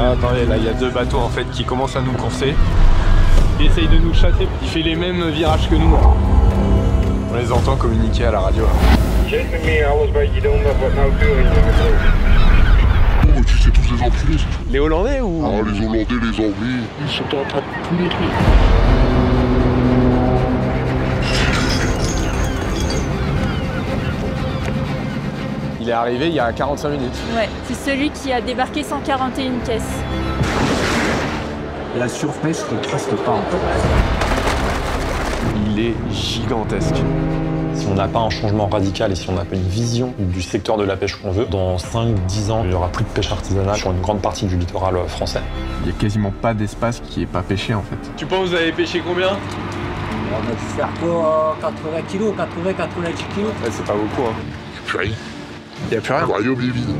Ah, attendez, là il y a deux bateaux en fait qui commencent à nous courser. Ils essayent de nous chasser, il fait les mêmes virages que nous. On les entend communiquer à la radio. Oh, mais tu sais tous les enculés. Les Hollandais ou... Ah, les Hollandais, les Anglais, ils sont en train de tout détruire. Il est arrivé il y a 45 minutes. Ouais, c'est celui qui a débarqué 141 caisses. La surpêche ne contraste pas en fait. Il est gigantesque. Si on n'a pas un changement radical et si on n'a pas une vision du secteur de la pêche qu'on veut, dans 5-10 ans, il n'y aura plus de pêche artisanale sur une grande partie du littoral français. Il n'y a quasiment pas d'espace qui n'est pas pêché en fait. Tu penses que vous avez pêché combien? On a dû faire quoi, 80 kilos, 80-90 kilos. Ouais, c'est pas beaucoup hein. Plus rien. Il n'y a plus rien. Le royaume est vide.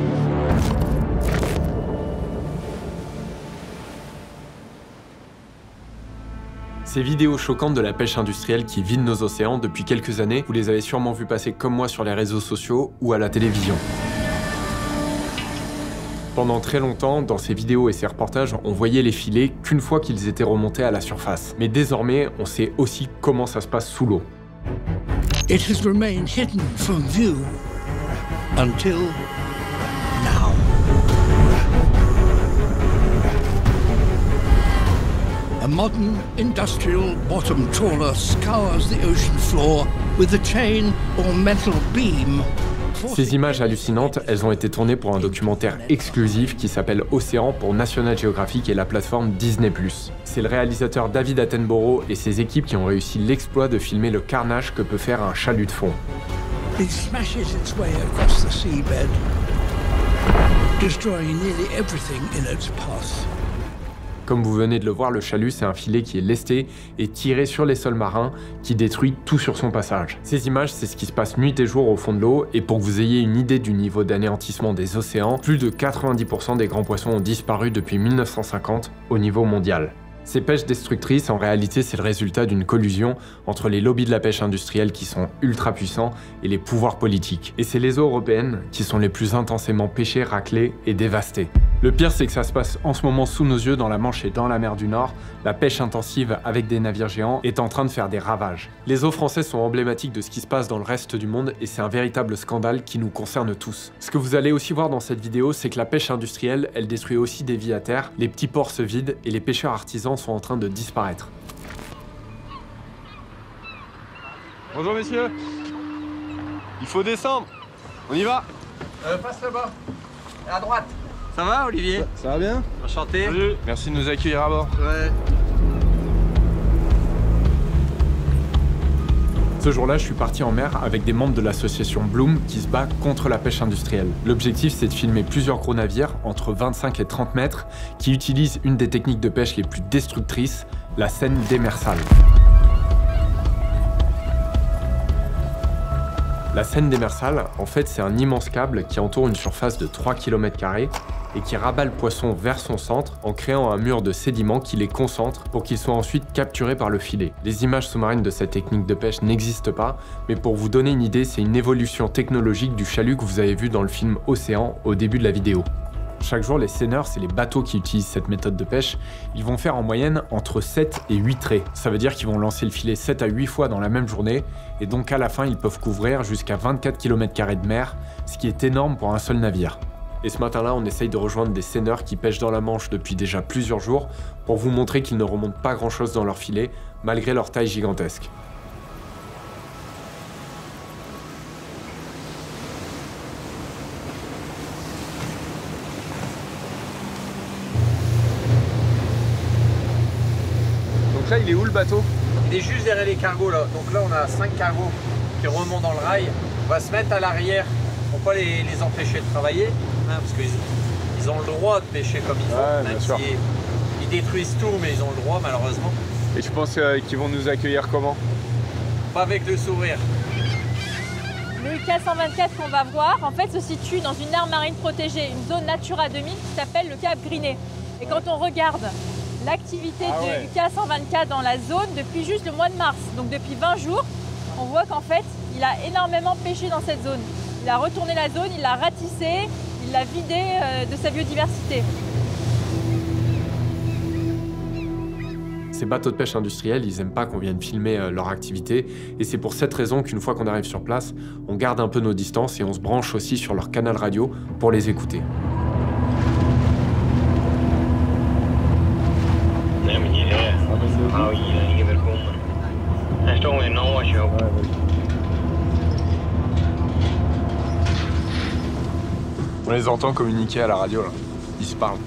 Ces vidéos choquantes de la pêche industrielle qui vide nos océans depuis quelques années, vous les avez sûrement vues passer comme moi sur les réseaux sociaux ou à la télévision. Pendant très longtemps, dans ces vidéos et ces reportages, on voyait les filets qu'une fois qu'ils étaient remontés à la surface. Mais désormais, on sait aussi comment ça se passe sous l'eau. It has remained hidden from view until now. A modern industrial bottom trawler scours the ocean floor with a chain or metal beam. Ces images hallucinantes, elles ont été tournées pour un documentaire exclusif qui s'appelle Océan pour National Geographic et la plateforme Disney+. C'est le réalisateur David Attenborough et ses équipes qui ont réussi l'exploit de filmer le carnage que peut faire un chalut de fond. It smashes its way across the seabed, destroying nearly everything in its path. Comme vous venez de le voir, le chalut, c'est un filet qui est lesté et tiré sur les sols marins, qui détruit tout sur son passage. Ces images, c'est ce qui se passe nuit et jour au fond de l'eau, et pour que vous ayez une idée du niveau d'anéantissement des océans, plus de 90% des grands poissons ont disparu depuis 1950 au niveau mondial. Ces pêches destructrices, en réalité, c'est le résultat d'une collusion entre les lobbies de la pêche industrielle qui sont ultra puissants et les pouvoirs politiques. Et c'est les eaux européennes qui sont les plus intensément pêchées, raclées et dévastées. Le pire, c'est que ça se passe en ce moment sous nos yeux dans la Manche et dans la mer du Nord. La pêche intensive avec des navires géants est en train de faire des ravages. Les eaux françaises sont emblématiques de ce qui se passe dans le reste du monde et c'est un véritable scandale qui nous concerne tous. Ce que vous allez aussi voir dans cette vidéo, c'est que la pêche industrielle, elle détruit aussi des vies à terre, les petits ports se vident et les pêcheurs artisans sont en train de disparaître. Bonjour messieurs. Il faut descendre. On y va. Passe là-bas. À droite. Ça va, Olivier? Ça va bien? Enchanté. Salut. Merci de nous accueillir à bord. Ouais. Ce jour-là, je suis parti en mer avec des membres de l'association Bloom qui se bat contre la pêche industrielle. L'objectif, c'est de filmer plusieurs gros navires, entre 25 et 30 mètres, qui utilisent une des techniques de pêche les plus destructrices, la senne démersale. La senne démersale, en fait, c'est un immense câble qui entoure une surface de 3 km² et qui rabat le poisson vers son centre en créant un mur de sédiments qui les concentre pour qu'ils soient ensuite capturés par le filet. Les images sous-marines de cette technique de pêche n'existent pas, mais pour vous donner une idée, c'est une évolution technologique du chalut que vous avez vu dans le film Océan au début de la vidéo. Chaque jour, les seineurs, c'est les bateaux qui utilisent cette méthode de pêche, ils vont faire en moyenne entre 7 et 8 traits. Ça veut dire qu'ils vont lancer le filet 7 à 8 fois dans la même journée, et donc à la fin, ils peuvent couvrir jusqu'à 24 km² de mer, ce qui est énorme pour un seul navire. Et ce matin-là, on essaye de rejoindre des seineurs qui pêchent dans la Manche depuis déjà plusieurs jours, pour vous montrer qu'ils ne remontent pas grand-chose dans leur filet, malgré leur taille gigantesque. Donc là, il est où le bateau? Il est juste derrière les cargos là. Donc là, on a 5 cargos qui remontent dans le rail. On va se mettre à l'arrière pour pas les empêcher de travailler. Hein, parce qu'ils ont le droit de pêcher comme ils veulent. Même ils détruisent tout, mais ils ont le droit malheureusement. Et je pense qu'ils vont nous accueillir comment? Pas avec le sourire. Le K124 qu'on va voir, en fait, se situe dans une aire marine protégée, une zone Natura 2000 qui s'appelle le Cap Grinet. Et quand on regarde l'activité du K124 dans la zone depuis juste le mois de mars, donc depuis 20 jours, on voit qu'en fait, il a énormément pêché dans cette zone. Il a retourné la zone, il l'a ratissée, il l'a vidée de sa biodiversité. Ces bateaux de pêche industriels, ils aiment pas qu'on vienne filmer leur activité, et c'est pour cette raison qu'une fois qu'on arrive sur place, on garde un peu nos distances et on se branche aussi sur leur canal radio pour les écouter. On les entend communiquer à la radio là, ils se parlent.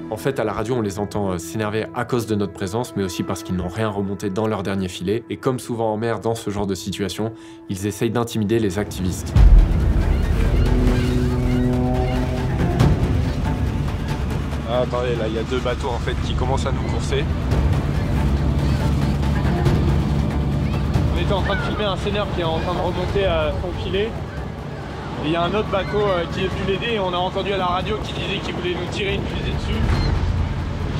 En fait, à la radio, on les entend s'énerver à cause de notre présence, mais aussi parce qu'ils n'ont rien remonté dans leur dernier filet. Et comme souvent en mer, dans ce genre de situation, ils essayent d'intimider les activistes. Ah, attendez, là, il y a 2 bateaux en fait qui commencent à nous courser. On était en train de filmer un seineur qui est en train de remonter à son filet. Et il y a un autre bateau qui est venu l'aider et on a entendu à la radio qui disait qu'il voulait nous tirer une fusée dessus,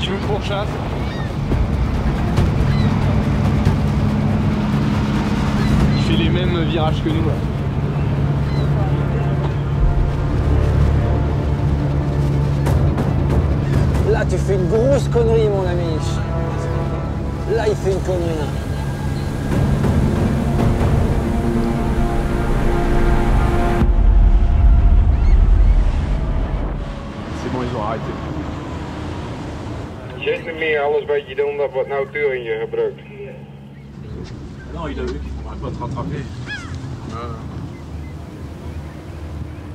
qui nous pourchasse. Il fait les mêmes virages que nous là. Là, tu fais une grosse connerie, mon ami. Là, il fait une connerie. C'est bon, ils ont arrêté. Non, il a vu qu'il ne pourrait pas te rattraper.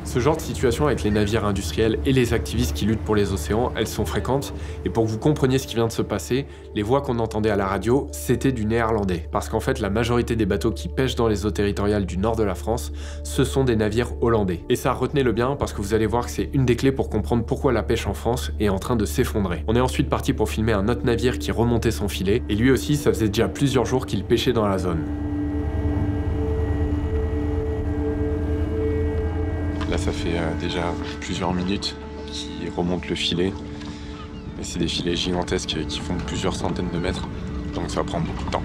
Ce genre de situation avec les navires industriels et les activistes qui luttent pour les océans, elles sont fréquentes. Et pour que vous compreniez ce qui vient de se passer, les voix qu'on entendait à la radio, c'était du néerlandais. Parce qu'en fait, la majorité des bateaux qui pêchent dans les eaux territoriales du nord de la France, ce sont des navires hollandais. Et ça, retenez-le bien, parce que vous allez voir que c'est une des clés pour comprendre pourquoi la pêche en France est en train de s'effondrer. On est ensuite parti pour filmer un autre navire qui remontait son filet, et lui aussi, ça faisait déjà plusieurs jours qu'il pêchait dans la zone. Là, ça fait déjà plusieurs minutes qu'ils remontent le filet. Et c'est des filets gigantesques qui font plusieurs centaines de mètres, donc ça prend beaucoup de temps.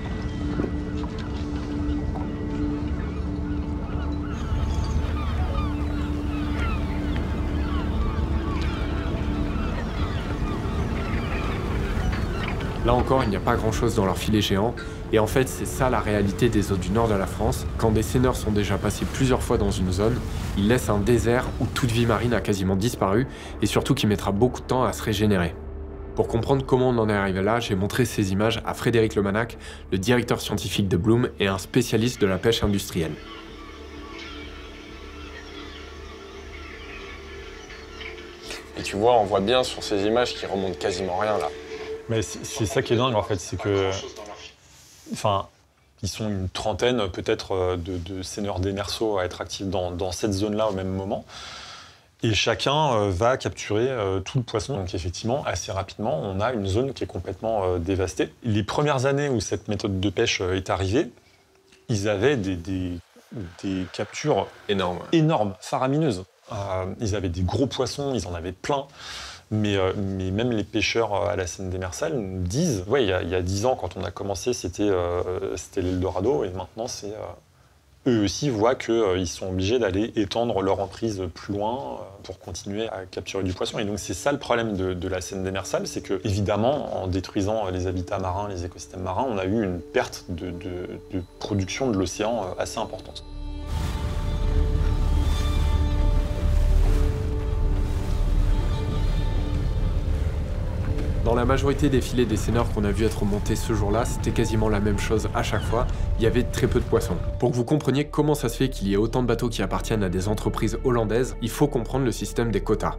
Là encore, il n'y a pas grand-chose dans leur filet géant. Et en fait, c'est ça la réalité des eaux du nord de la France. Quand des seineurs sont déjà passés plusieurs fois dans une zone, ils laissent un désert où toute vie marine a quasiment disparu et surtout qui mettra beaucoup de temps à se régénérer. Pour comprendre comment on en est arrivé là, j'ai montré ces images à Frédéric Lemanac, le directeur scientifique de Bloom et un spécialiste de la pêche industrielle. Et tu vois, on voit bien sur ces images qu'il remonte quasiment rien là. Mais c'est ça qui est dingue en fait, c'est que... Enfin, ils sont une trentaine peut-être de seineurs démersaux à être actifs dans cette zone-là au même moment. Et chacun va capturer tout le poisson. Donc effectivement, assez rapidement, on a une zone qui est complètement dévastée. Les premières années où cette méthode de pêche est arrivée, ils avaient des captures énormes, faramineuses. Ils avaient des gros poissons, ils en avaient plein. Mais même les pêcheurs à la Seine démersale nous disent, ouais, il y a 10 ans, quand on a commencé, c'était l'Eldorado, et maintenant, eux aussi voient qu'ils sont obligés d'aller étendre leur emprise plus loin pour continuer à capturer du poisson. Et donc c'est ça le problème de la Seine démersale, c'est que, évidemment, en détruisant les habitats marins, les écosystèmes marins, on a eu une perte de production de l'océan assez importante. Dans la majorité des filets des seineurs qu'on a vu être remontés ce jour-là, c'était quasiment la même chose à chaque fois, il y avait très peu de poissons. Pour que vous compreniez comment ça se fait qu'il y ait autant de bateaux qui appartiennent à des entreprises hollandaises, il faut comprendre le système des quotas.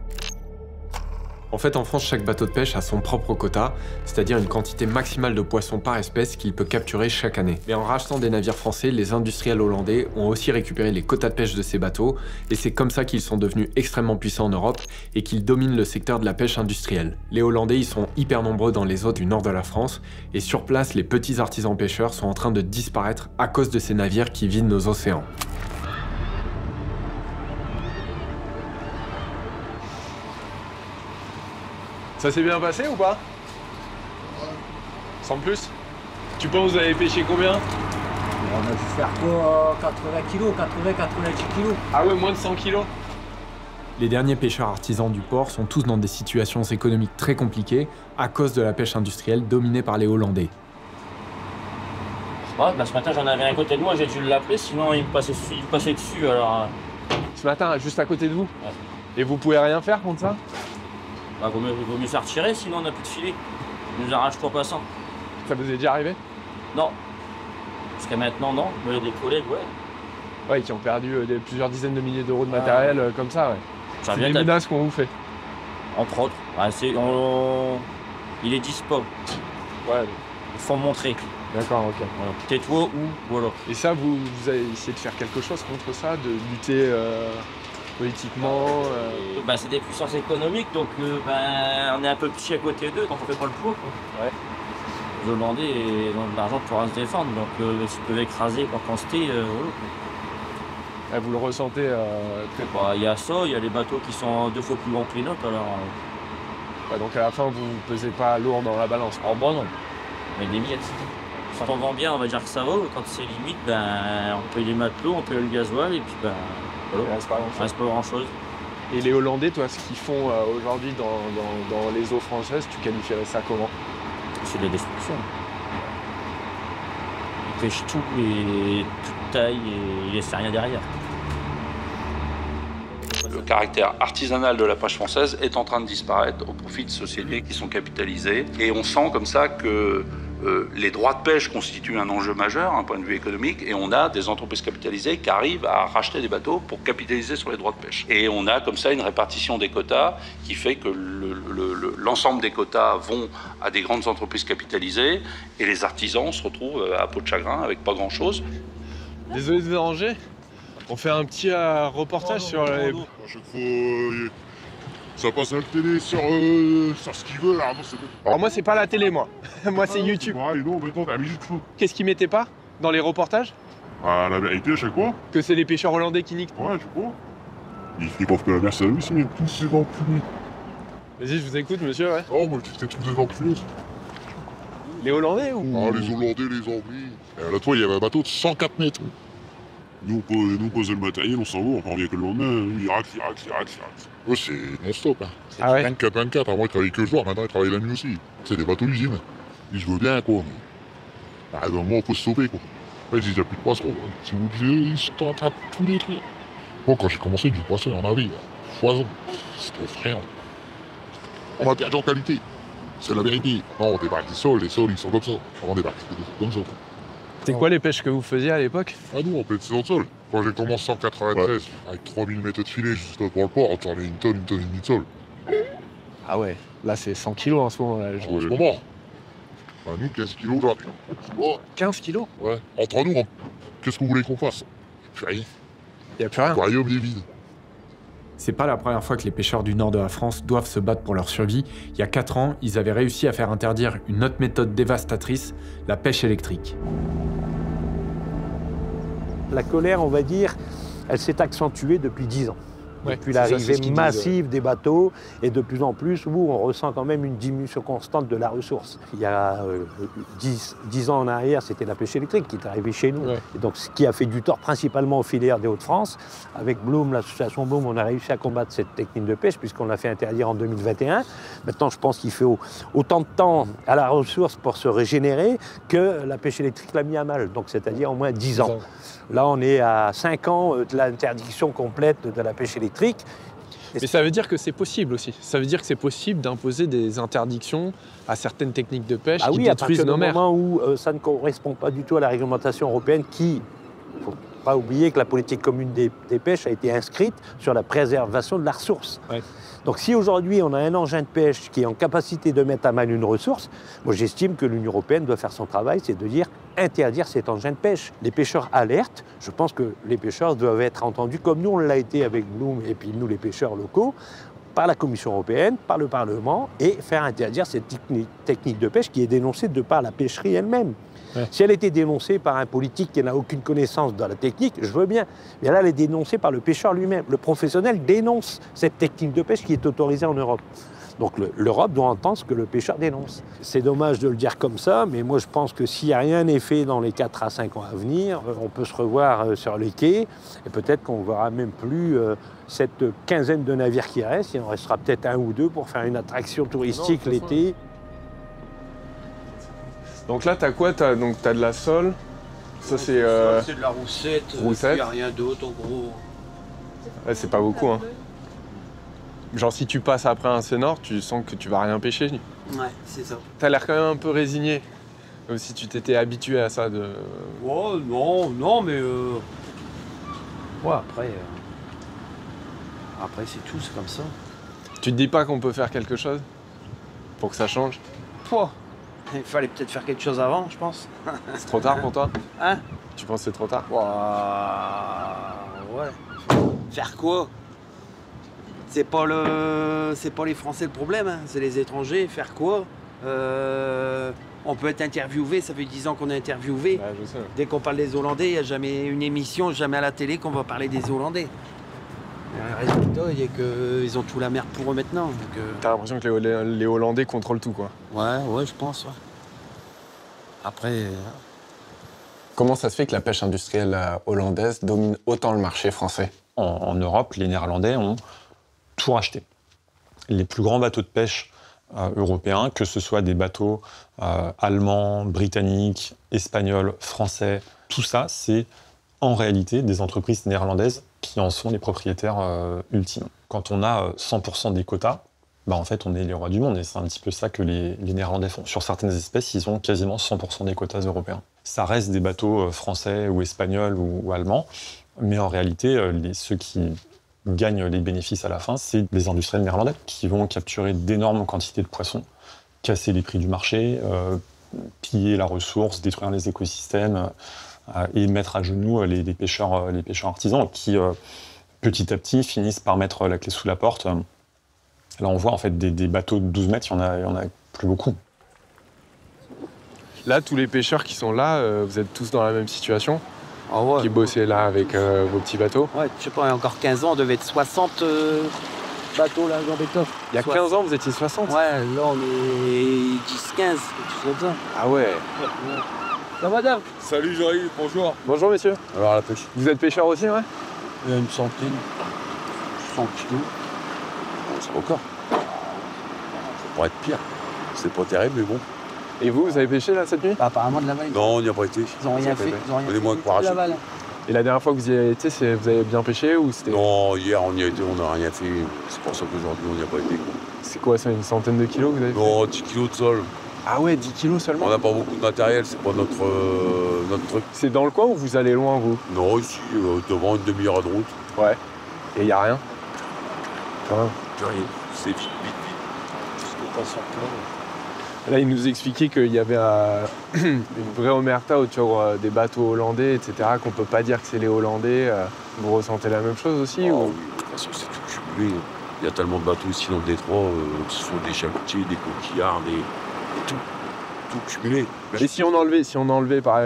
En fait, en France, chaque bateau de pêche a son propre quota, c'est-à-dire une quantité maximale de poissons par espèce qu'il peut capturer chaque année. Mais en rachetant des navires français, les industriels hollandais ont aussi récupéré les quotas de pêche de ces bateaux, et c'est comme ça qu'ils sont devenus extrêmement puissants en Europe et qu'ils dominent le secteur de la pêche industrielle. Les Hollandais, ils sont hyper nombreux dans les eaux du nord de la France, et sur place, les petits artisans pêcheurs sont en train de disparaître à cause de ces navires qui vident nos océans. Ça s'est bien passé ou pas? Sans plus? Tu penses que vous avez pêché combien? On a dû faire quoi, 80 kilos, 80-90 kilos. Ah ouais, moins de 100 kilos? Les derniers pêcheurs artisans du port sont tous dans des situations économiques très compliquées à cause de la pêche industrielle dominée par les Hollandais. Ouais, ce matin j'en avais un à côté de moi, j'ai dû l'appeler, sinon il me passait dessus. Alors... Ce matin, juste à côté de vous? Ouais. Et vous pouvez rien faire contre ça? Bah, vaut mieux faire tirer, sinon on n'a plus de filet. Ils nous arrachent pour passant. Ça vous est déjà arrivé? Non. Jusqu'à maintenant, non. Mais des collègues, ouais. Ouais, qui ont perdu plusieurs dizaines de milliers d'euros de matériel comme ça, ouais. C'est des menaces qu'on vous fait. Entre autres. Ouais, il est dispo. Ouais. Il faut montrer. D'accord, ok. Voilà. Tais-toi ou voilà. Et ça, vous avez essayé de faire quelque chose contre ça, de lutter politiquement Bah, c'est des puissances économiques, donc on est un peu petit à côté d'eux, donc on fait pas le poids. Ouais. Les Hollandais ont de l'argent pour se défendre, donc s'ils peuvent écraser par quantité, voilà. Vous le ressentez Il y a ça, il y a les bateaux qui sont 2 fois plus grands que les nôtres, alors... Ouais, donc à la fin, vous ne pesez pas lourd dans la balance. Oh bah non, avec des miettes. Quand on vend bien, on va dire que ça va, quand c'est limite, on paye les matelots, on paye le gasoil, et puis voilà. Il reste pas grand-chose. Et les Hollandais, toi, ce qu'ils font aujourd'hui dans les eaux françaises, tu qualifierais ça comment? C'est de la destruction. Ils pêchent tout et toute taille et ils laissent rien derrière. Le caractère artisanal de la pêche française est en train de disparaître au profit de sociétés qui sont capitalisées. Et on sent comme ça que les droits de pêche constituent un enjeu majeur, un point de vue économique, et on a des entreprises capitalisées qui arrivent à racheter des bateaux pour capitaliser sur les droits de pêche. Et on a comme ça une répartition des quotas qui fait que l'ensemble des quotas vont à des grandes entreprises capitalisées, et les artisans se retrouvent à peau de chagrin avec pas grand-chose. Désolé de vous déranger. On fait un petit reportage sur les... À chaque fois, ça passe à la télé sur ce qu'ils veulent. Alors moi, c'est pas la télé, moi. Moi, c'est YouTube. Qu'est-ce qu'ils mettaient pas dans les reportages? La vérité, à chaque fois. Que c'est les pêcheurs hollandais qui niquent. Ouais, je crois. Ils pensent que la mer, c'est lui, c'est tous ces enculés. Vas-y, je vous écoute, monsieur, ouais. Oh, moi, c'était tous des enculés. Les Hollandais ou... Les Hollandais, les Anglais. Là, toi, il y avait un bateau de 104 mètres. Nous, on posait le matériel, on s'en va, on revient que le lendemain, Irak. Ouais, c'est non-stop, hein. C'est 24-24, avant ils travaillaient que le jour, maintenant ils travaillent la nuit aussi. C'est des bateaux d'usine. Ils jouent bien, quoi. Dans un moment, il faut se sauver, quoi. Ouais, ils disent, il n'y a plus de poissons. Si vous disiez, ils sont en train de tout détruire. Moi, quand j'ai commencé, du poisson, il y en avait, foison. C'était effrayant. On a perdu en qualité. C'est la vérité. Non, on débarque des sols, les sols, ils sont comme ça. On débarque comme ça. C'est quoi les pêches que vous faisiez à l'époque? Ah nous, on pêche saison de sol. Quand j'ai commencé en 93, avec 3000 mètres de filet juste pour le port, on tournait une tonne et demie de sol. Ah ouais, là c'est 100 kilos en ce moment. Là, en ce moment. Bah, nous, 15 kilos aujourd'hui. 15 kilos? Ouais. Entre nous, qu'est-ce que vous voulez qu'on fasse? Rien. Y a plus rien. Le royaume est vide. C'est pas la première fois que les pêcheurs du nord de la France doivent se battre pour leur survie. Il y a 4 ans, ils avaient réussi à faire interdire une autre méthode dévastatrice, la pêche électrique. La colère, on va dire, elle s'est accentuée depuis 10 ans. Ouais, depuis l'arrivée massive des bateaux et de plus en plus où on ressent quand même une diminution constante de la ressource. Il y a 10 ans en arrière, c'était la pêche électrique qui est arrivée chez nous. Ouais. Et donc, ce qui a fait du tort principalement aux filières des Hauts-de-France. Avec Bloom, l'association Bloom, on a réussi à combattre cette technique de pêche puisqu'on l'a fait interdire en 2021. Maintenant, je pense qu'il faut autant de temps à la ressource pour se régénérer que la pêche électrique l'a mis à mal, donc c'est-à-dire au moins 10 ans. Là, on est à 5 ans de l'interdiction complète de la pêche électrique. Mais ça veut dire que c'est possible aussi. Ça veut dire que c'est possible d'imposer des interdictions à certaines techniques de pêche qui détruisent nos mers. À partir du moment où ça ne correspond pas du tout à la réglementation européenne qui, il ne faut pas oublier que la politique commune des pêches a été inscrite sur la préservation de la ressource. Ouais. Donc si aujourd'hui on a un engin de pêche qui est en capacité de mettre à mal une ressource, moi j'estime que l'Union européenne doit faire son travail, c'est de dire interdire cet engin de pêche. Les pêcheurs alertent, je pense que les pêcheurs doivent être entendus comme nous on l'a été avec Bloom et puis nous les pêcheurs locaux, par la Commission européenne, par le Parlement, et faire interdire cette technique de pêche qui est dénoncée de par la pêcherie elle-même. Ouais. Si elle était dénoncée par un politique qui n'a aucune connaissance de la technique, je veux bien. Mais là, elle est dénoncée par le pêcheur lui-même. Le professionnel dénonce cette technique de pêche qui est autorisée en Europe. Donc l'Europe doit entendre ce que le pêcheur dénonce. C'est dommage de le dire comme ça, mais moi je pense que si rien n'est fait dans les 4 à 5 ans à venir, on peut se revoir sur les quais et peut-être qu'on ne verra même plus cette quinzaine de navires qui restent. Il en restera peut-être 1 ou 2 pour faire une attraction touristique l'été. Donc là, t'as quoi? T'as de la sole. Ça, c'est de la roussette. Il n'y a rien d'autre, en gros. Ouais, c'est pas beaucoup, hein. Genre, si tu passes après un Sénor, tu sens que tu vas rien pêcher. Ouais, c'est ça. T'as l'air quand même un peu résigné. Comme si tu t'étais habitué à ça de... Oh, non, mais... Ouais, après, c'est tout, c'est comme ça. Tu te dis pas qu'on peut faire quelque chose pour que ça change? Pouah. Il fallait peut-être faire quelque chose avant, je pense. C'est trop tard pour toi? Hein? Tu penses que c'est trop tard? Ouais. Faire quoi? C'est pas les Français le problème, hein. C'est les étrangers. Faire quoi? On peut être interviewé, ça fait 10 ans qu'on est interviewé. Ouais, je sais. Dès qu'on parle des Hollandais, il n'y a jamais une émission, jamais à la télé qu'on va parler des Hollandais. Le résultat, il y a qu'ils ont tout la merde pour eux maintenant. T'as l'impression que les Hollandais contrôlent tout, quoi? Ouais, je pense, ouais. Après... Comment ça se fait que la pêche industrielle hollandaise domine autant le marché français? En Europe, les Néerlandais ont tout racheté. Les plus grands bateaux de pêche européens, que ce soit des bateaux allemands, britanniques, espagnols, français, tout ça, c'est en réalité des entreprises néerlandaises qui en sont les propriétaires ultimes. Quand on a 100% des quotas, bah en fait, on est les rois du monde, et c'est un petit peu ça que les Néerlandais font. Sur certaines espèces, ils ont quasiment 100% des quotas européens. Ça reste des bateaux français ou espagnols ou allemands, mais en réalité, ceux qui gagnent les bénéfices à la fin, c'est les industriels néerlandais qui vont capturer d'énormes quantités de poissons, casser les prix du marché, piller la ressource, détruire les écosystèmes et mettre à genoux les pêcheurs artisans qui, petit à petit, finissent par mettre la clé sous la porte. Là, on voit en fait des bateaux de 12 mètres, il y en a plus beaucoup. Là, tous les pêcheurs qui sont là, vous êtes tous dans la même situation? Ah ouais. Qui bossaient là avec vos petits bateaux? Ouais, je sais pas, il y a encore 15 ans, on devait être 60 bateaux là, dans Bétoff. Il y a 15 ans, vous étiez 60? Ouais, là on est 10-15, quelque chose comme ça. Ah ouais. Ça va, Dave? Salut Jean-Yves, bonjour. Bonjour messieurs. Alors la pêche. Vous êtes pêcheur aussi, ouais? Il y a une centaine. 100 kilos. C'est encore. Ça pourrait être pire. C'est pas terrible, mais bon. Et vous avez pêché là cette nuit? Bah, apparemment de la vallée. Non, on n'y a pas été. Ils ont rien fait. On est moins que par la Et la dernière fois que vous y avez été, vous avez bien pêché ou c'était... Non, hier on y a été, on n'a rien fait. C'est pour ça qu'aujourd'hui on n'y a pas été. C'est quoi ça, une centaine de kilos que vous avez fait? Non, 10 kilos de sol. Ah ouais, 10 kilos seulement? On n'a pas beaucoup de matériel, c'est pas notre truc. C'est dans le coin ou vous allez loin, vous? Non, ici, devant une demi-heure de route. Ouais. Et il n'y a rien? Quand même. Rien. C'est vite. Là, il nous expliquait qu'il y avait une vraie omerta autour des bateaux hollandais, etc., qu'on peut pas dire que c'est les Hollandais. Vous ressentez la même chose aussi? Oui, de toute façon, c'est tout cumulé. Il y a tellement de bateaux ici dans le détroit, que ce soit des chalutiers, des coquillards, tout cumulé. Et si on enlevait par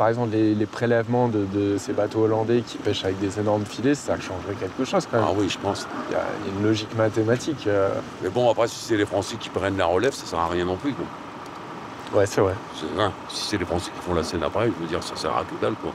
exemple les prélèvements de ces bateaux hollandais qui pêchent avec des énormes filets, ça changerait quelque chose quand même. Ah oui, je pense. Il y a une logique mathématique. Mais bon, après, si c'est les Français qui prennent la relève, ça sert à rien non plus, quoi. Ouais, c'est vrai. Si c'est les Français qui font la scène après, je veux dire, ça sert à que dalle, quoi.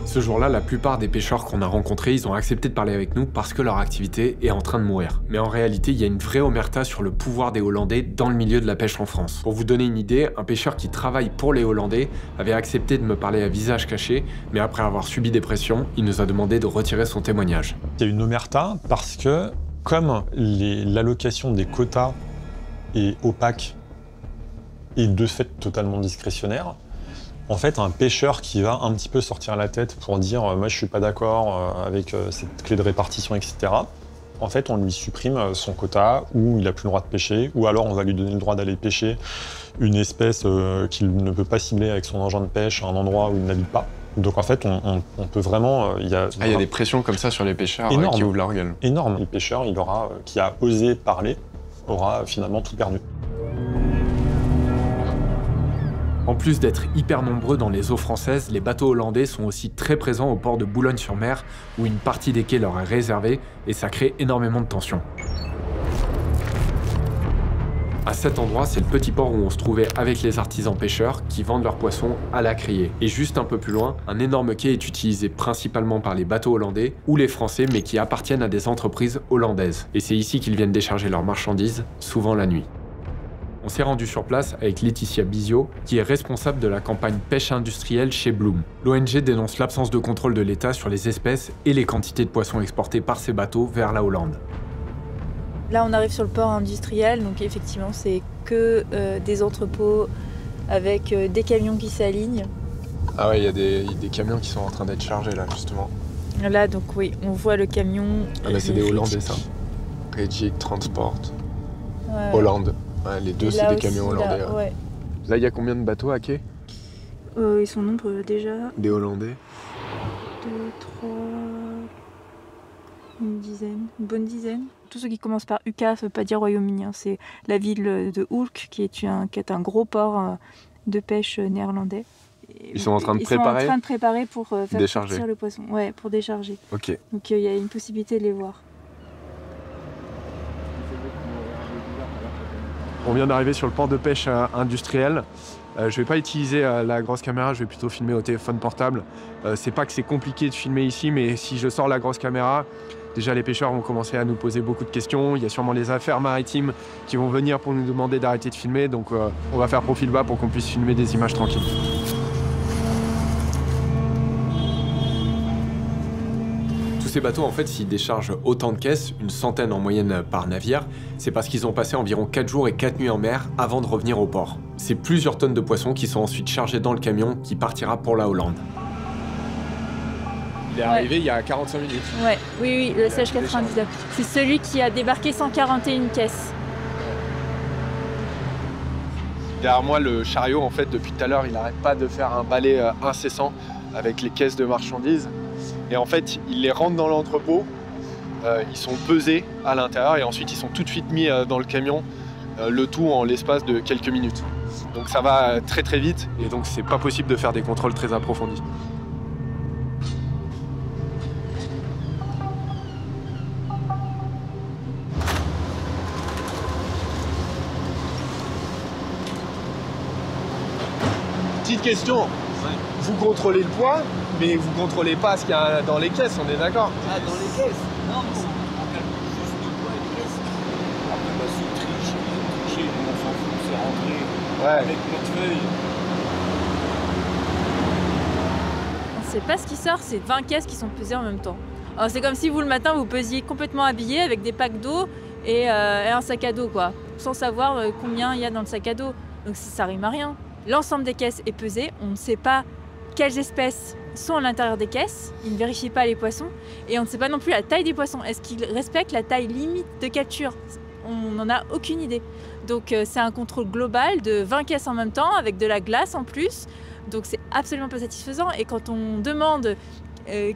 Ce jour-là, la plupart des pêcheurs qu'on a rencontrés, ils ont accepté de parler avec nous parce que leur activité est en train de mourir. Mais en réalité, il y a une vraie omerta sur le pouvoir des Hollandais dans le milieu de la pêche en France. Pour vous donner une idée, un pêcheur qui travaille pour les Hollandais avait accepté de me parler à visage caché, mais après avoir subi des pressions, il nous a demandé de retirer son témoignage. Il y a une omerta parce que, comme l'allocation des quotas est opaque et de fait totalement discrétionnaire, en fait, un pêcheur qui va un petit peu sortir la tête pour dire « moi je suis pas d'accord avec cette clé de répartition, etc. », en fait, on lui supprime son quota, ou il n'a plus le droit de pêcher, ou alors on va lui donner le droit d'aller pêcher une espèce qu'il ne peut pas cibler avec son engin de pêche à un endroit où il n'habite pas. Donc en fait, on peut vraiment... Il y a des pressions comme ça sur les pêcheurs énorme, qui ouvrent leur gueule. Énorme. Le pêcheur, qui a osé parler, aura finalement tout perdu. En plus d'être hyper nombreux dans les eaux françaises, les bateaux hollandais sont aussi très présents au port de Boulogne-sur-Mer, où une partie des quais leur est réservée, et ça crée énormément de tensions. À cet endroit, c'est le petit port où on se trouvait avec les artisans pêcheurs qui vendent leurs poissons à la criée. Et juste un peu plus loin, un énorme quai est utilisé principalement par les bateaux hollandais ou les Français, mais qui appartiennent à des entreprises hollandaises. Et c'est ici qu'ils viennent décharger leurs marchandises, souvent la nuit. On s'est rendu sur place avec Laetitia Bizio, qui est responsable de la campagne pêche industrielle chez Bloom. L'ONG dénonce l'absence de contrôle de l'État sur les espèces et les quantités de poissons exportés par ces bateaux vers la Hollande. Là, on arrive sur le port industriel, donc effectivement, c'est que des entrepôts avec des camions qui s'alignent. Ah ouais, il y a des camions qui sont en train d'être chargés là, justement. Là, donc oui, on voit le camion. Ah bah c'est des Hollandais, ça. Rejig Transport. Ouais. Hollande. Ouais, les deux, c'est des camions hollandais. Là, ouais. Là, il y a combien de bateaux à quai? Ils sont nombreux déjà. Des Hollandais? 2, 3, une bonne dizaine. Tous ceux qui commencent par UK, ça veut pas dire Royaume-Uni, hein. C'est la ville de Hulk qui est un gros port de pêche néerlandais. Ils sont en train de préparer? Ils sont en train de préparer pour faire décharger. sortir le poisson. Ouais, pour décharger. Ok. Donc il y a une possibilité de les voir. On vient d'arriver sur le port de pêche industriel. Je vais pas utiliser la grosse caméra, je vais plutôt filmer au téléphone portable. C'est pas que c'est compliqué de filmer ici, mais si je sors la grosse caméra, déjà les pêcheurs vont commencer à nous poser beaucoup de questions. Il y a sûrement les affaires maritimes qui vont venir pour nous demander d'arrêter de filmer. Donc on va faire profil bas pour qu'on puisse filmer des images tranquilles. Ces bateaux, en fait, s'ils déchargent autant de caisses, une centaine en moyenne par navire, c'est parce qu'ils ont passé environ 4 jours et 4 nuits en mer avant de revenir au port. C'est plusieurs tonnes de poissons qui sont ensuite chargés dans le camion qui partira pour la Hollande. Il est arrivé il y a 45 minutes. Ouais, oui, le CH99. C'est celui qui a débarqué 141 caisses. Derrière moi, le chariot, en fait, depuis tout à l'heure, il n'arrête pas de faire un balai incessant avec les caisses de marchandises. Et en fait, ils les rentrent dans l'entrepôt, ils sont pesés à l'intérieur et ensuite ils sont tout de suite mis dans le camion, le tout en l'espace de quelques minutes. Donc ça va très très vite et donc c'est pas possible de faire des contrôles très approfondis. Petite question. Vous contrôlez le poids, mais vous contrôlez pas ce qu'il y a dans les caisses, on est d'accord? Ah, dans les caisses? Non, mais on calcule juste le poids et les caisses. Après, bah, c'est triché, on s'en fout, c'est rentré avec notre feuille. On sait pas ce qui sort, c'est 20 caisses qui sont pesées en même temps. Alors c'est comme si vous, le matin, vous pesiez complètement habillé avec des packs d'eau et un sac à dos, quoi, sans savoir combien il y a dans le sac à dos. Donc ça rime à rien. L'ensemble des caisses est pesé, on ne sait pas quelles espèces sont à l'intérieur des caisses, ils ne vérifient pas les poissons, et on ne sait pas non plus la taille des poissons. Est-ce qu'ils respectent la taille limite de capture? On n'en a aucune idée. Donc c'est un contrôle global de 20 caisses en même temps, avec de la glace en plus, donc c'est absolument pas satisfaisant. Et quand on demande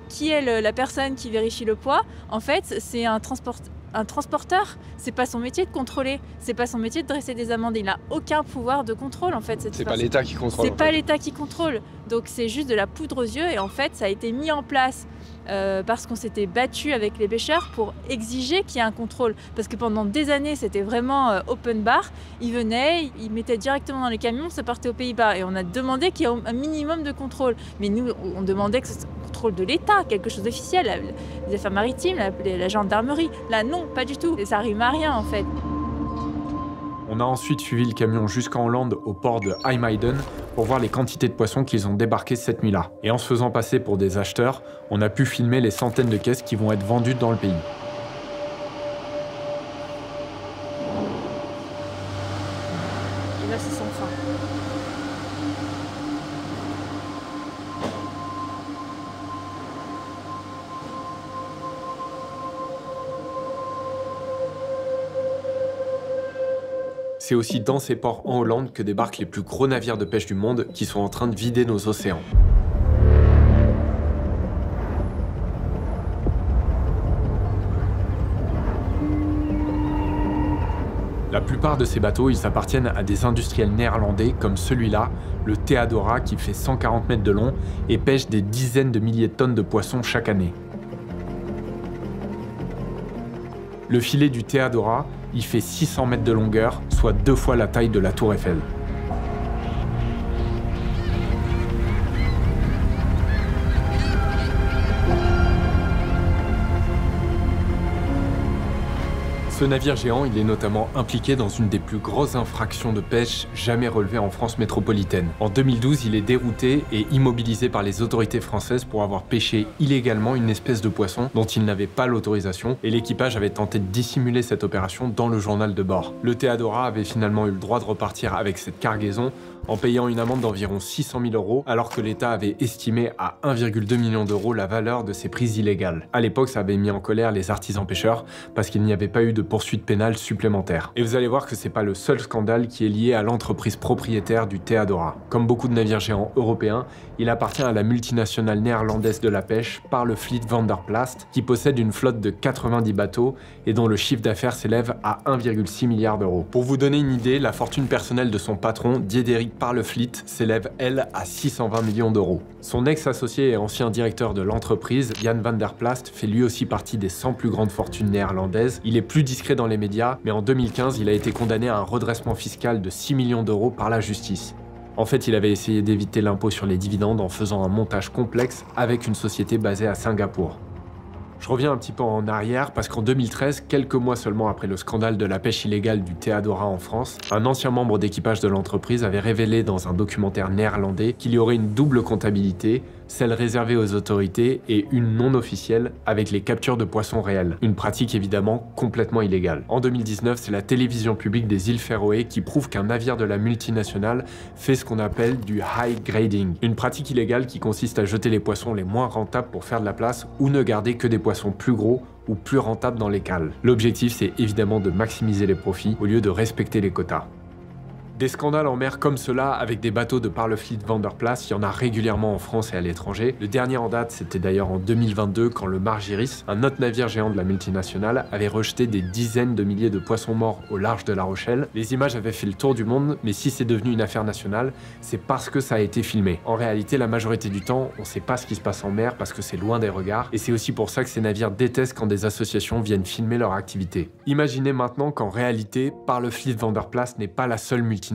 qui est la personne qui vérifie le poids, en fait c'est un transporteur, c'est pas son métier de contrôler, c'est pas son métier de dresser des amendes, il n'a aucun pouvoir de contrôle en fait. C'est pas l'État qui contrôle. C'est pas l'État qui contrôle, donc c'est juste de la poudre aux yeux et en fait ça a été mis en place parce qu'on s'était battu avec les pêcheurs pour exiger qu'il y ait un contrôle. Parce que pendant des années c'était vraiment open bar, ils venaient, ils mettaient directement dans les camions, ça partait aux Pays-Bas et on a demandé qu'il y ait un minimum de contrôle. Mais nous on demandait que ce soit un contrôle de l'État, quelque chose d'officiel, les affaires maritimes, la gendarmerie. Là non, pas du tout, et ça rime à rien en fait. On a ensuite suivi le camion jusqu'en Hollande au port de IJmuiden pour voir les quantités de poissons qu'ils ont débarqués cette nuit-là. Et en se faisant passer pour des acheteurs, on a pu filmer les centaines de caisses qui vont être vendues dans le pays. Et là c'est sans fin. C'est aussi dans ces ports en Hollande que débarquent les plus gros navires de pêche du monde qui sont en train de vider nos océans. La plupart de ces bateaux, ils appartiennent à des industriels néerlandais comme celui-là, le Theodora, qui fait 140 mètres de long et pêche des dizaines de milliers de tonnes de poissons chaque année. Le filet du Theodora, Il fait 600 mètres de longueur, soit 2 fois la taille de la Tour Eiffel. Ce navire géant, il est notamment impliqué dans une des plus grosses infractions de pêche jamais relevées en France métropolitaine. En 2012, il est dérouté et immobilisé par les autorités françaises pour avoir pêché illégalement une espèce de poisson dont il n'avait pas l'autorisation, et l'équipage avait tenté de dissimuler cette opération dans le journal de bord. Le Theodora avait finalement eu le droit de repartir avec cette cargaison en payant une amende d'environ 600 000 €, alors que l'État avait estimé à 1,2 million d'euros la valeur de ces prises illégales. À l'époque, ça avait mis en colère les artisans pêcheurs parce qu'il n'y avait pas eu de poursuite pénale supplémentaire. Et vous allez voir que c'est pas le seul scandale qui est lié à l'entreprise propriétaire du Theodora. Comme beaucoup de navires géants européens, il appartient à la multinationale néerlandaise de la pêche, Parlefleet Vanderplast, qui possède une flotte de 90 bateaux et dont le chiffre d'affaires s'élève à 1,6 milliard d'euros. Pour vous donner une idée, la fortune personnelle de son patron, Diederik Parlefleet, s'élève, elle, à 620 millions d'euros. Son ex-associé et ancien directeur de l'entreprise, Jan Vanderplast, fait lui aussi partie des 100 plus grandes fortunes néerlandaises. Il est plus discret dans les médias, mais en 2015, il a été condamné à un redressement fiscal de 6 millions d'euros par la justice. En fait, il avait essayé d'éviter l'impôt sur les dividendes en faisant un montage complexe avec une société basée à Singapour. Je reviens un petit peu en arrière parce qu'en 2013, quelques mois seulement après le scandale de la pêche illégale du Theodora en France, un ancien membre d'équipage de l'entreprise avait révélé dans un documentaire néerlandais qu'il y aurait une double comptabilité, celle réservée aux autorités et une non officielle avec les captures de poissons réels. Une pratique évidemment complètement illégale. En 2019, c'est la télévision publique des îles Féroé qui prouve qu'un navire de la multinationale fait ce qu'on appelle du high grading. Une pratique illégale qui consiste à jeter les poissons les moins rentables pour faire de la place ou ne garder que des poissons plus gros ou plus rentables dans les cales. L'objectif, c'est évidemment de maximiser les profits au lieu de respecter les quotas. Des scandales en mer comme cela, avec des bateaux de Parlefleet Vanderplast, il y en a régulièrement en France et à l'étranger. Le dernier en date, c'était d'ailleurs en 2022, quand le Margiris, un autre navire géant de la multinationale, avait rejeté des dizaines de milliers de poissons morts au large de La Rochelle. Les images avaient fait le tour du monde, mais si c'est devenu une affaire nationale, c'est parce que ça a été filmé. En réalité, la majorité du temps, on sait pas ce qui se passe en mer parce que c'est loin des regards, et c'est aussi pour ça que ces navires détestent quand des associations viennent filmer leur activité. Imaginez maintenant qu'en réalité, Parlefleet Vanderplast n'est pas la seule multinationale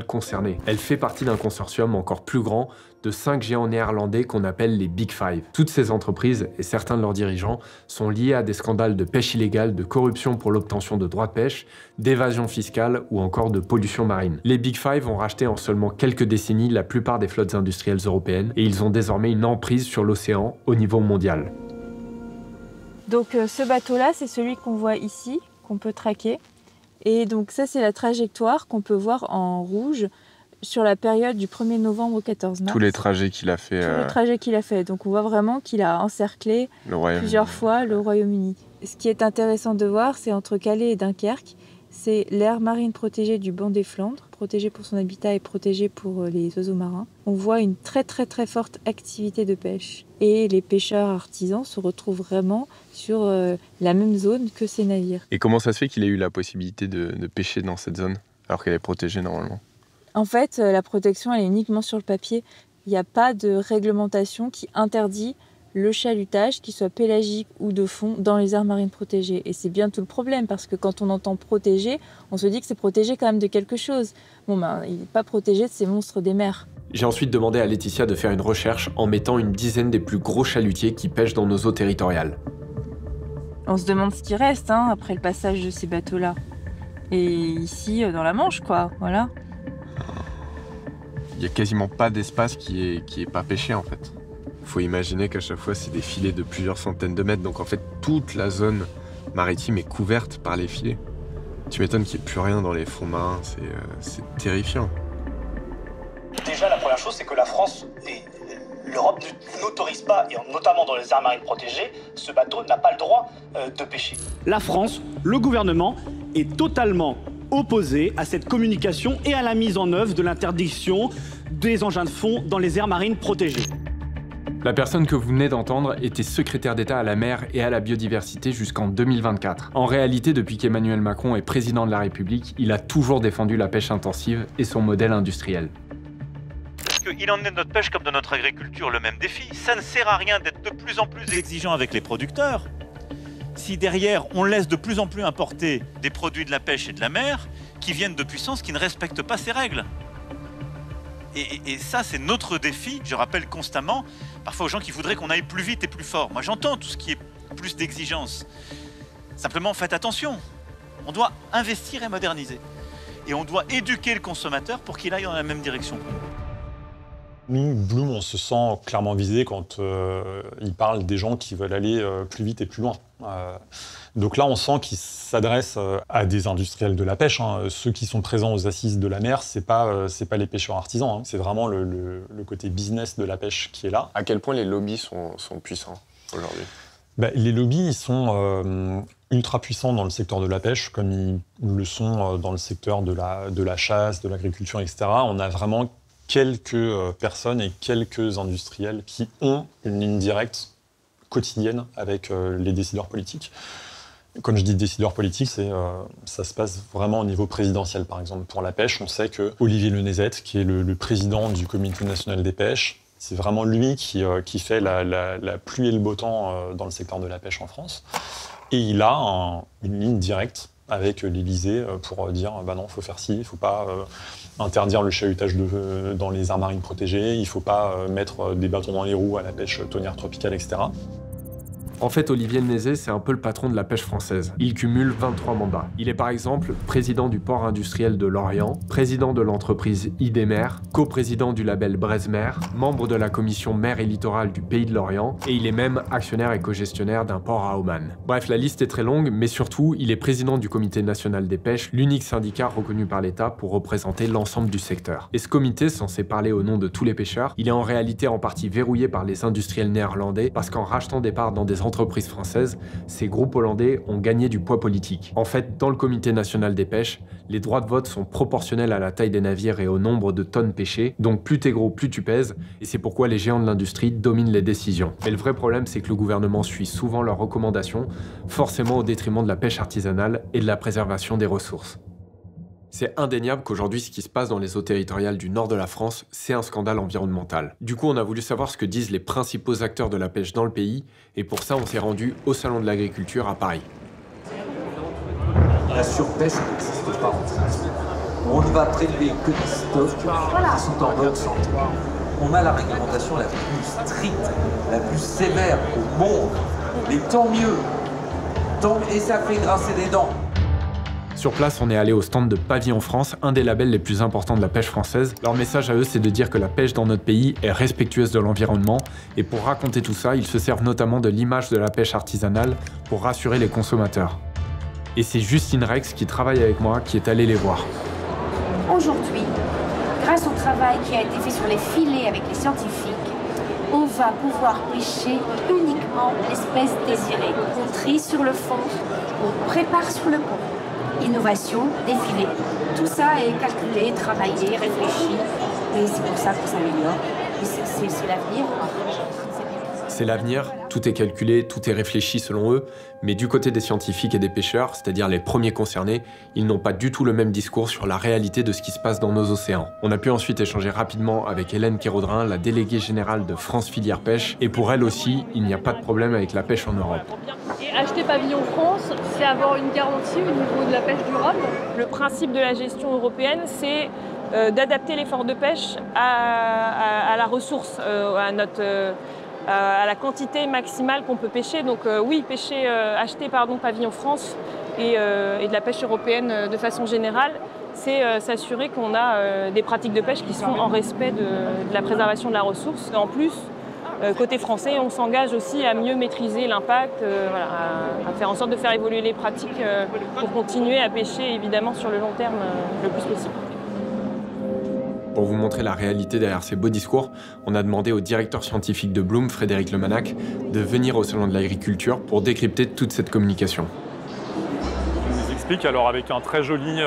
concernée. Elle fait partie d'un consortium encore plus grand de 5 géants néerlandais qu'on appelle les Big Five. Toutes ces entreprises et certains de leurs dirigeants sont liés à des scandales de pêche illégale, de corruption pour l'obtention de droits de pêche, d'évasion fiscale ou encore de pollution marine. Les Big Five ont racheté en seulement quelques décennies la plupart des flottes industrielles européennes et ils ont désormais une emprise sur l'océan au niveau mondial. Donc ce bateau-là, c'est celui qu'on voit ici, qu'on peut traquer. Et donc ça, c'est la trajectoire qu'on peut voir en rouge sur la période du 1er novembre au 14 mars. Tous les trajets qu'il a fait. Tous les trajets qu'il a fait. Donc on voit vraiment qu'il a encerclé plusieurs fois le Royaume-Uni. Ce qui est intéressant de voir, c'est entre Calais et Dunkerque, c'est l'aire marine protégée du banc des Flandres, protégée pour son habitat et protégée pour les oiseaux marins. On voit une très forte activité de pêche. Et les pêcheurs artisans se retrouvent vraiment sur la même zone que ces navires. Et comment ça se fait qu'il ait eu la possibilité de pêcher dans cette zone, alors qu'elle est protégée normalement? En fait, la protection, elle est uniquement sur le papier. Il n'y a pas de réglementation qui interdit le chalutage, qu'il soit pélagique ou de fond, dans les aires marines protégées. Et c'est bien tout le problème, parce que quand on entend protégé, on se dit que c'est protégé quand même de quelque chose. Bon ben, il n'est pas protégé de ces monstres des mers. J'ai ensuite demandé à Laetitia de faire une recherche en mettant une dizaine des plus gros chalutiers qui pêchent dans nos eaux territoriales. On se demande ce qui reste après le passage de ces bateaux-là. Et ici, dans la Manche, quoi, voilà. Il n'y a quasiment pas d'espace qui est pas pêché, en fait. Il faut imaginer qu'à chaque fois, c'est des filets de plusieurs centaines de mètres. Donc en fait, toute la zone maritime est couverte par les filets. Tu m'étonnes qu'il n'y ait plus rien dans les fonds marins. C'est terrifiant. Déjà, la première chose, c'est que la France et l'Europe n'autorisent pas, et notamment dans les aires marines protégées, ce bateau n'a pas le droit de pêcher. La France, le gouvernement, est totalement opposé à cette communication et à la mise en œuvre de l'interdiction des engins de fond dans les aires marines protégées. La personne que vous venez d'entendre était secrétaire d'État à la mer et à la biodiversité jusqu'en 2024. En réalité, depuis qu'Emmanuel Macron est président de la République, il a toujours défendu la pêche intensive et son modèle industriel. Parce qu'il en est de notre pêche comme de notre agriculture le même défi. Ça ne sert à rien d'être de plus en plus exigeant avec les producteurs si derrière on laisse de plus en plus importer des produits de la pêche et de la mer qui viennent de puissances qui ne respectent pas ces règles. Et ça, c'est notre défi, je rappelle constamment, parfois aux gens qui voudraient qu'on aille plus vite et plus fort. Moi, j'entends tout ce qui est plus d'exigence. Simplement, faites attention. On doit investir et moderniser. Et on doit éduquer le consommateur pour qu'il aille dans la même direction que nous. Nous, Bloom, on se sent clairement visé quand il parle des gens qui veulent aller plus vite et plus loin. Donc là, on sent qu'il s'adresse à des industriels de la pêche. Hein. Ceux qui sont présents aux assises de la mer, c'est pas les pêcheurs artisans. Hein. C'est vraiment le côté business de la pêche qui est là. À quel point les lobbies sont puissants aujourd'hui? Les lobbies, ils sont ultra puissants dans le secteur de la pêche, comme ils le sont dans le secteur de la chasse, de l'agriculture, etc. On a vraiment quelques personnes et quelques industriels qui ont une ligne directe quotidienne avec les décideurs politiques. Quand je dis décideurs politiques, ça se passe vraiment au niveau présidentiel. Par exemple, pour la pêche, on sait que Olivier Lenezet, qui est le président du Comité national des pêches, c'est vraiment lui qui fait la pluie et le beau temps dans le secteur de la pêche en France. Et il a une ligne directe avec l'Élysée pour dire bah non, il faut faire ci, il ne faut pas interdire le chahutage dans les aires marines protégées, il ne faut pas mettre des bâtons dans les roues à la pêche tonnière tropicale, etc. En fait, Olivier Lenezet, c'est un peu le patron de la pêche française. Il cumule 23 mandats. Il est par exemple président du port industriel de Lorient, président de l'entreprise Idemer, coprésident du label Breizmer, membre de la commission mer et littoral du Pays de Lorient, et il est même actionnaire et co-gestionnaire d'un port à Oman. Bref, la liste est très longue, mais surtout, il est président du Comité national des pêches, l'unique syndicat reconnu par l'État pour représenter l'ensemble du secteur. Et ce comité, censé parler au nom de tous les pêcheurs, il est en réalité en partie verrouillé par les industriels néerlandais parce qu'en rachetant des parts dans des entreprises françaises, ces groupes hollandais ont gagné du poids politique. En fait, dans le Comité national des pêches, les droits de vote sont proportionnels à la taille des navires et au nombre de tonnes pêchées, donc plus t'es gros, plus tu pèses, et c'est pourquoi les géants de l'industrie dominent les décisions. Mais le vrai problème, c'est que le gouvernement suit souvent leurs recommandations, forcément au détriment de la pêche artisanale et de la préservation des ressources. C'est indéniable qu'aujourd'hui, ce qui se passe dans les eaux territoriales du nord de la France, c'est un scandale environnemental. Du coup, on a voulu savoir ce que disent les principaux acteurs de la pêche dans le pays, et pour ça, on s'est rendu au Salon de l'Agriculture à Paris. La surpêche n'existe pas en France. On ne va prélever que des stocks qui sont en bonne santé. On a la réglementation la plus stricte, la plus sévère au monde. Mais tant mieux. Et ça fait grincer des dents. Sur place, on est allé au stand de Pavillon France, un des labels les plus importants de la pêche française. Leur message à eux, c'est de dire que la pêche dans notre pays est respectueuse de l'environnement. Et pour raconter tout ça, ils se servent notamment de l'image de la pêche artisanale pour rassurer les consommateurs. Et c'est Justine Rex, qui travaille avec moi, qui est allée les voir. Aujourd'hui, grâce au travail qui a été fait sur les filets avec les scientifiques, on va pouvoir pêcher uniquement l'espèce désirée. On trie sur le fond, on prépare sur le pont. Innovation, défilé. Tout ça est calculé, travaillé, réfléchi. Et c'est pour ça qu'on s'améliore. Et c'est l'avenir. C'est l'avenir, tout est calculé, tout est réfléchi selon eux, mais du côté des scientifiques et des pêcheurs, c'est-à-dire les premiers concernés, ils n'ont pas du tout le même discours sur la réalité de ce qui se passe dans nos océans. On a pu ensuite échanger rapidement avec Hélène Kéraudrin, la déléguée générale de France Filière Pêche, et pour elle aussi, il n'y a pas de problème avec la pêche en Europe. Et acheter Pavillon France, c'est avoir une garantie au niveau de la pêche durable. Le principe de la gestion européenne, c'est d'adapter l'effort de pêche à la ressource, à la quantité maximale qu'on peut pêcher. Donc oui, acheter Pavillon France et de la pêche européenne de façon générale, c'est s'assurer qu'on a des pratiques de pêche qui sont en respect de la préservation de la ressource. En plus, côté français, on s'engage aussi à mieux maîtriser l'impact, à faire en sorte de faire évoluer les pratiques pour continuer à pêcher évidemment sur le long terme le plus possible. Pour vous montrer la réalité derrière ces beaux discours, on a demandé au directeur scientifique de Bloom, Frédéric Lemanac, de venir au Salon de l'Agriculture pour décrypter toute cette communication. Il nous explique alors avec un très joli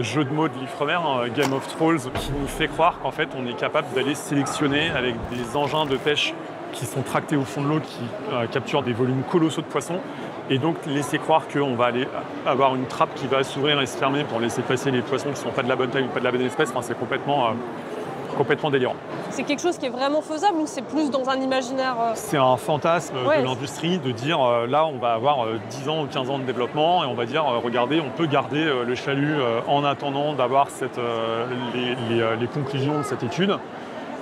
jeu de mots de l'Ifremer, Game of Thrones, qui nous fait croire qu'en fait on est capable d'aller sélectionner avec des engins de pêche qui sont tractés au fond de l'eau, qui capturent des volumes colossaux de poissons, et donc laisser croire qu'on va aller avoir une trappe qui va s'ouvrir et se fermer pour laisser passer les poissons qui ne sont pas de la bonne taille ou pas de la bonne espèce. Enfin, c'est complètement complètement délirant. C'est quelque chose qui est vraiment faisable ou c'est plus dans un imaginaire C'est un fantasme de l'industrie de dire là on va avoir 10 ans ou 15 ans de développement et on va dire regardez on peut garder le chalut en attendant d'avoir les conclusions de cette étude.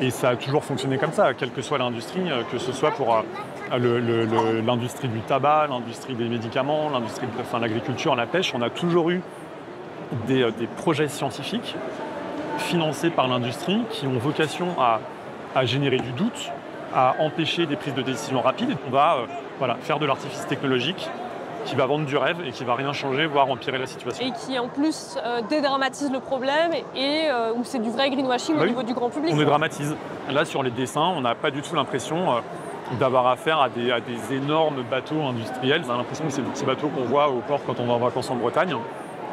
Et ça a toujours fonctionné comme ça, quelle que soit l'industrie, que ce soit pour l'industrie du tabac, l'industrie des médicaments, l'industrie de l'agriculture, la pêche. On a toujours eu des projets scientifiques financés par l'industrie qui ont vocation à générer du doute, à empêcher des prises de décision rapides. On va faire de l'artifice technologique qui va vendre du rêve et qui va rien changer, voire empirer la situation. Et qui en plus dédramatise le problème et où c'est du vrai greenwashing au niveau du grand public. On dédramatise. Là, sur les dessins, on n'a pas du tout l'impression d'avoir affaire à des énormes bateaux industriels. On a l'impression que c'est des petits bateaux qu'on voit au port quand on va en vacances en Bretagne.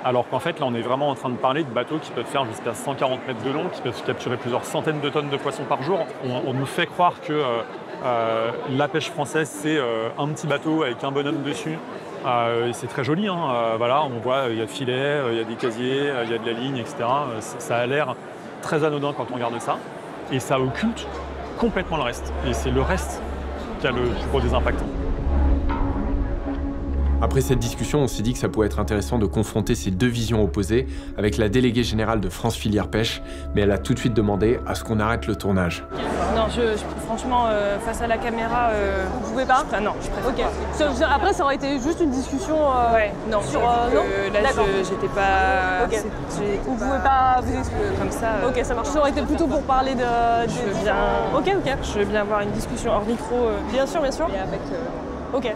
Alors qu'en fait, là, on est vraiment en train de parler de bateaux qui peuvent faire jusqu'à 140 mètres de long, qui peuvent capturer plusieurs centaines de tonnes de poissons par jour. On nous fait croire que la pêche française, c'est un petit bateau avec un bonhomme dessus. C'est très joli, hein. On voit, il y a le filet, il y a des casiers, il y a de la ligne, etc. Ça a l'air très anodin quand on regarde ça. Et ça occulte complètement le reste. Et c'est le reste qui a le plus gros des impacts. Après cette discussion, on s'est dit que ça pourrait être intéressant de confronter ces deux visions opposées avec la déléguée générale de France Filière Pêche, mais elle a tout de suite demandé à ce qu'on arrête le tournage. Non, franchement, face à la caméra, vous pouvez pas Non, je préfère pas. Après, ça aurait été juste une discussion non, sur... non là, j'étais pas... Okay. Vous pouvez pas vous expliquer comme ça. Ok, ça marche. Ça aurait été plutôt pour parler de... Je veux bien... Ok. Je veux bien avoir une discussion hors micro. Bien sûr. Et avec... Ok.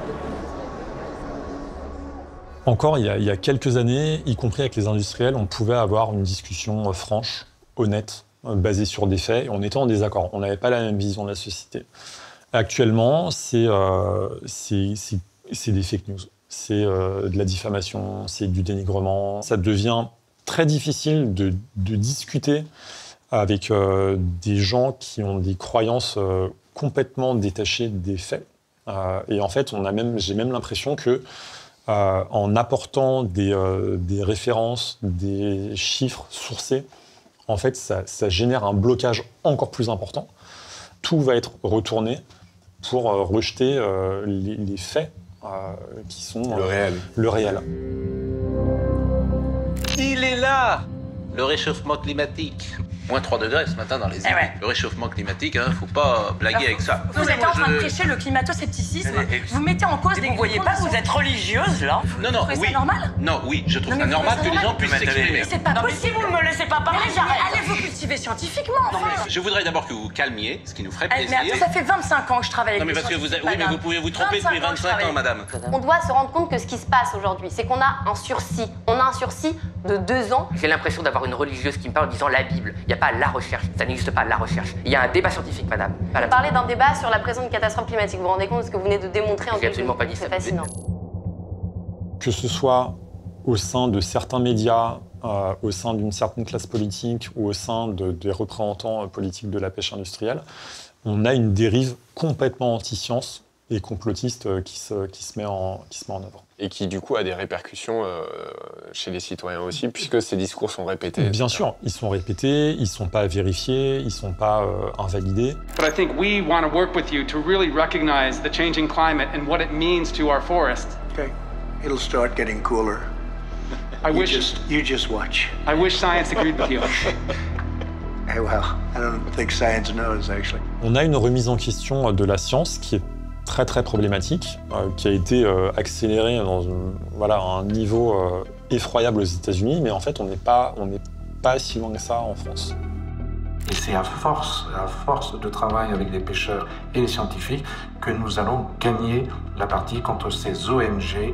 Encore, il y a quelques années, y compris avec les industriels, on pouvait avoir une discussion franche, honnête, basée sur des faits, et on était en désaccord. On n'avait pas la même vision de la société. Actuellement, c'est des fake news, c'est de la diffamation, c'est du dénigrement. Ça devient très difficile de discuter avec des gens qui ont des croyances complètement détachées des faits. Et en fait, j'ai même l'impression que en apportant des références, des chiffres sourcés, en fait, ça génère un blocage encore plus important. Tout va être retourné pour rejeter les faits qui sont le réel. Il est là, le réchauffement climatique. Moins 3 degrés ce matin dans les îles. Le réchauffement climatique, faut pas blaguer avec ça. Vous êtes en train de prêcher le climato-scepticisme. Vous mettez en cause des... Vous voyez pas que vous êtes religieuse, là? Non, vous trouvez ça normal? Non, oui, je trouve ça normal que les gens puissent s'exprimer. Mais c'est pas possible, vous me laissez pas parler. Allez vous cultiver scientifiquement, enfin. Je voudrais d'abord que vous calmiez, ce qui nous ferait plaisir. Mais ça fait 25 ans que je travaille avec des scientifiques. Oui, mais vous pouvez vous tromper depuis 25 ans, madame. On doit se rendre compte que ce qui se passe aujourd'hui, c'est qu'on a un sursis. On a un sursis de 2 ans. J'ai l'impression d'avoir une religieuse qui me parle en disant la Bible. Il n'y a pas la recherche. Ça n'existe pas, la recherche. Il y a un débat scientifique, madame. Vous parlez d'un débat sur la présence d'une catastrophe climatique. Vous vous rendez compte de ce que vous venez de démontrer en quelques minutes? C'est fascinant. Que ce soit au sein de certains médias, au sein d'une certaine classe politique ou au sein des représentants politiques de la pêche industrielle, on a une dérive complètement anti-science et complotiste qui se met en œuvre. Et qui, du coup, a des répercussions chez les citoyens aussi, puisque ces discours sont répétés. Bien sûr, ils sont répétés, ils ne sont pas vérifiés, ils ne sont pas invalidés. But I think we want to work with you to really recognize the changing climate and what it means to our forest. Okay, it'll start getting cooler. You just watch. I wish science agreed with you. Hey, well, I don't think science knows, actually. On a une remise en question de la science qui est très très problématique, qui a été accélérée dans un niveau effroyable aux États-Unis, mais en fait on n'est pas si loin que ça en France. Et c'est à force de travail avec les pêcheurs et les scientifiques que nous allons gagner la partie contre ces ONG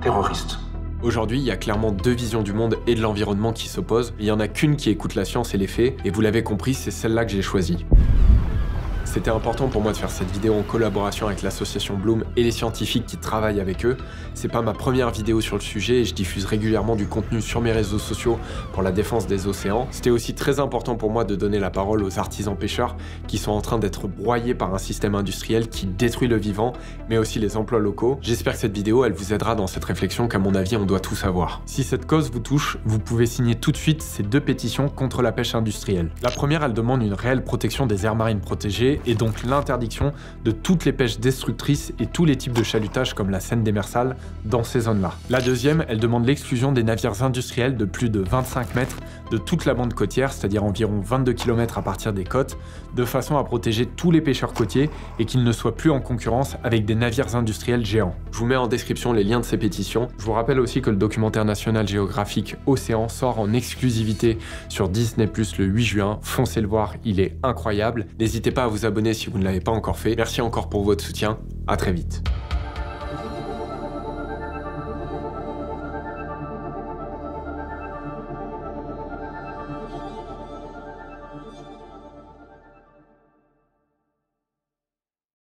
terroristes. Aujourd'hui, il y a clairement deux visions du monde et de l'environnement qui s'opposent. Il n'y en a qu'une qui écoute la science et les faits, et vous l'avez compris, c'est celle-là que j'ai choisie. C'était important pour moi de faire cette vidéo en collaboration avec l'association Bloom et les scientifiques qui travaillent avec eux. C'est pas ma première vidéo sur le sujet et je diffuse régulièrement du contenu sur mes réseaux sociaux pour la défense des océans. C'était aussi très important pour moi de donner la parole aux artisans pêcheurs qui sont en train d'être broyés par un système industriel qui détruit le vivant, mais aussi les emplois locaux. J'espère que cette vidéo, elle vous aidera dans cette réflexion qu'à mon avis, on doit tout savoir. Si cette cause vous touche, vous pouvez signer tout de suite ces 2 pétitions contre la pêche industrielle. La première, elle demande une réelle protection des aires marines protégées et donc l'interdiction de toutes les pêches destructrices et tous les types de chalutage comme la Seine démersale dans ces zones-là. La deuxième, elle demande l'exclusion des navires industriels de plus de 25 mètres de toute la bande côtière, c'est-à-dire environ 22 km à partir des côtes, de façon à protéger tous les pêcheurs côtiers et qu'ils ne soient plus en concurrence avec des navires industriels géants. Je vous mets en description les liens de ces pétitions. Je vous rappelle aussi que le documentaire National Geographic Océan sort en exclusivité sur Disney+ le 8 juin. Foncez le voir, il est incroyable. N'hésitez pas à vous abonner si vous ne l'avez pas encore fait. Merci encore pour votre soutien. À très vite.